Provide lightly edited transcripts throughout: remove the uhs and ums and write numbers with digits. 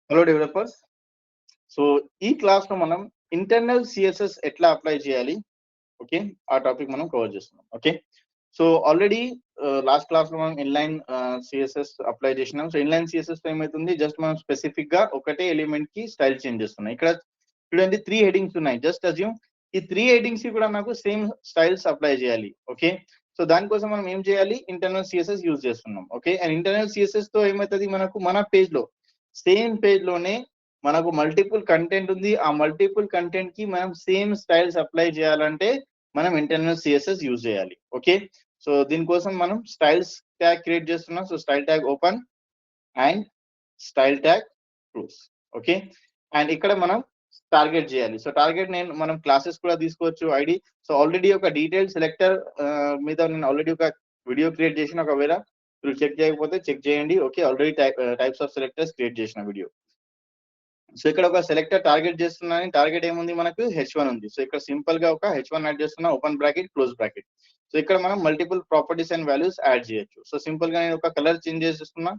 Hello developers. So ఈ class లో మనం ఇంటర్నల్ సిఎస్ఎస్ ఎట్లా అప్లై చేయాలి, ఓకే, ఆ టాపిక్ మనం కవర్ చేస్తున్నాం. Okay, so already last class లో మనం ఇన్లైన్ సిఎస్ఎస్ అప్లై చేసినాం. సో ఇన్లైన్ సిఎస్ఎస్ ఏమైతుంది, జస్ట్ మనం స్పెసిఫిక్ గా ఒకటే ఎలిమెంట్ కి స్టైల్ చేంజ్ చేస్తున్నాం. ఇక్కడ చూడండి 3 హెడింగ్స్ ఉన్నాయి. జస్ట్ అజ్యూమ్ ఈ 3 హెడింగ్స్ కి కూడా నాకు సేమ్ స్టైల్స్ అప్లై చేయాలి. ఓకే, సో దానికోసం మనం ఏం చేయాలి, ఇంటర్నల్ సిఎస్ఎస్ యూజ్ చేస్తున్నాం. ఓకే, అండ్ ఇంటర్నల్ సిఎస్ఎస్ తో ఏమవుతుంది, మనకు మన పేజ్ లో సేమ్ పేజ్ లోనే మనకు మల్టిపుల్ కంటెంట్ ఉంది. ఆ మల్టిపుల్ కంటెంట్ కి మనం సేమ్ స్టైల్స్ అప్లై చేయాలంటే మనం ఇంటర్నల్ సిఎస్ఎస్ యూజ్ చేయాలి. ఓకే, సో దీనికోసం మనం స్టైల్స్ ట్యాగ్ క్రియేట్ చేస్తున్నాం. So style tag open and style tag close. Okay, and ఇక్కడ మనం టార్గెట్ చేయాలి. సో టార్గెట్ మనం క్లాసెస్ కూడా తీసుకోవచ్చు ఐడి. సో ఆల్రెడీ ఒక డీటెయిల్ సెలెక్టర్ మీద నేను ఆల్రెడీ ఒక వీడియో క్రియేట్ చేసిన, ఒకవేళ మీరు చెక్ చేయకపోతే చెక్ చేయండి. Okay, already types of selectors create చేసిన వీడియో. సో ఇక్కడ ఒక సెలెక్టర్ టార్గెట్ చేస్తున్నాను. టార్గెట్ ఏముంది, మనకు H1 ఉంది. సో ఇక్కడ సింపుల్ గా ఒక H1 యాడ్ చేస్తున్నా, open bracket close bracket. So ఇక్కడ మనం multiple properties and values add చేయొచ్చు. సో సింపుల్ గా నేను ఒక కలర్ చేంజ్ చేస్తున్నా,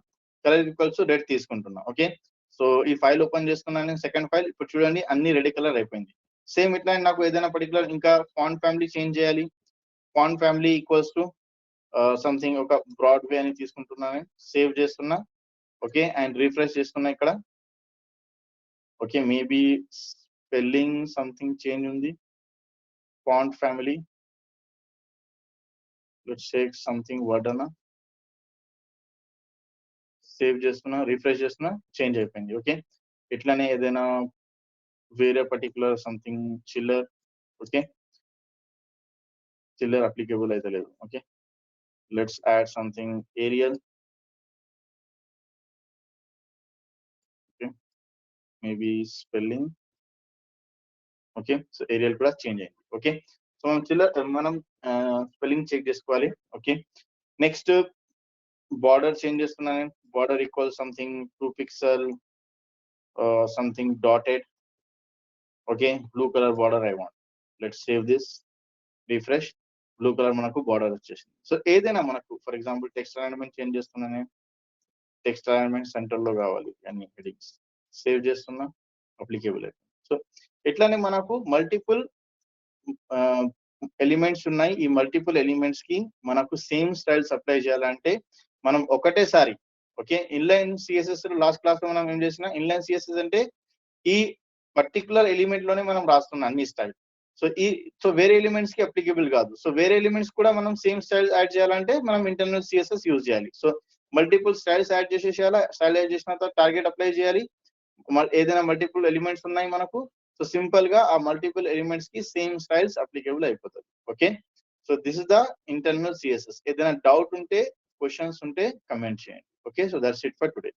కలర్ ఈక్వల్స్ రెడ్ తీసుకుంటున్నా. ఓకే, సో ఈ ఫైల్ ఓపెన్ చేస్తున్నాను, సెకండ్ ఫైల్. ఇప్పుడు చూడండి అన్ని రెడ్ కలర్ అయిపోయింది. సేమ్ ఇట్లా నాకు ఏదైనా పర్టికులర్ ఇంకా ఫాంట్ ఫ్యామిలీ చేంజ్ చేయాలి. Font family equals to something ఒక బ్రాడ్ వే అని తీసుకుంటున్నాను, సేవ్ చేస్తున్నా. ఓకే, అండ్ రిఫ్రెష్ చేస్తున్నా ఇక్కడ. Okay, maybe spelling something change ఉంది. Font family let's take something word అన్న, సేవ్ చేస్తున్నా, రిఫ్రెష్ చేస్తున్నా, చేంజ్ అయిపోయింది. ఓకే, ఇట్లానే ఏదైనా వేరే particular something chiller. Okay, chiller applicable అయితే లేదు. Okay, let's add something Arial. Okay, maybe spelling. Okay, so Arial కూడా చేంజ్ అయింది. ఓకే, సో మనం చిల్లర్ మనం స్పెల్లింగ్ చెక్ చేసుకోవాలి. ఓకే, నెక్స్ట్ బార్డర్ చేంజ్ చేస్తున్నాను. Border equal something 2 pixel something dotted. Okay, blue colour border I want. Let's save this, refresh. Blue colour మనకు border వచ్చేసింది. So ఏదైనా మనకు for example text alignment change చేస్తున్నాను. Text alignment centre లో కావాలి అన్ని headings. Save చేస్తున్నా, అప్లికేబుల్ అయిపోయింది. సో ఇట్లానే మనకు మల్టిపుల్ ఎలిమెంట్స్ ఉన్నాయి. ఈ మల్టిపుల్ ఎలిమెంట్స్ కి మనకు సేమ్ స్టైల్స్ అప్లై చేయాలంటే మనం ఒకటేసారి, okay, inline CSS last class లో మనం ఏం చేసిన, ఇన్లైన్ సిఎస్ఎస్ అంటే ఈ పర్టికులర్ ఎలిమెంట్ లోనే మనం రాస్తున్నాం అన్ని స్టైల్. సో వేరే ఎలిమెంట్స్ కి అప్లికేబుల్ కాదు. సో వేరే ఎలిమెంట్స్ కూడా మనం సేమ్ స్టైల్ యాడ్ చేయాలంటే మనం ఇంటర్నల్ సిఎస్ఎస్ యూజ్ చేయాలి. సో మల్టిపుల్ స్టైల్స్ యాడ్ చేసేసేయాలి. స్టైల్ యాడ్ చేసిన తర్వాత టార్గెట్ అప్లై చేయాలి. ఏదైనా మల్టిపుల్ ఎలిమెంట్స్ ఉన్నాయి మనకు, సో సింపుల్ గా ఆ మల్టిపుల్ ఎలిమెంట్స్ కి సేమ్ స్టైల్స్ అప్లికేబుల్ అయిపోతుంది. Okay, so this is the internal CSS. ఏదైనా డౌట్ ఉంటే, క్వశ్చన్స్ ఉంటే కమెంట్ చేయండి. Okay, so that's it for today.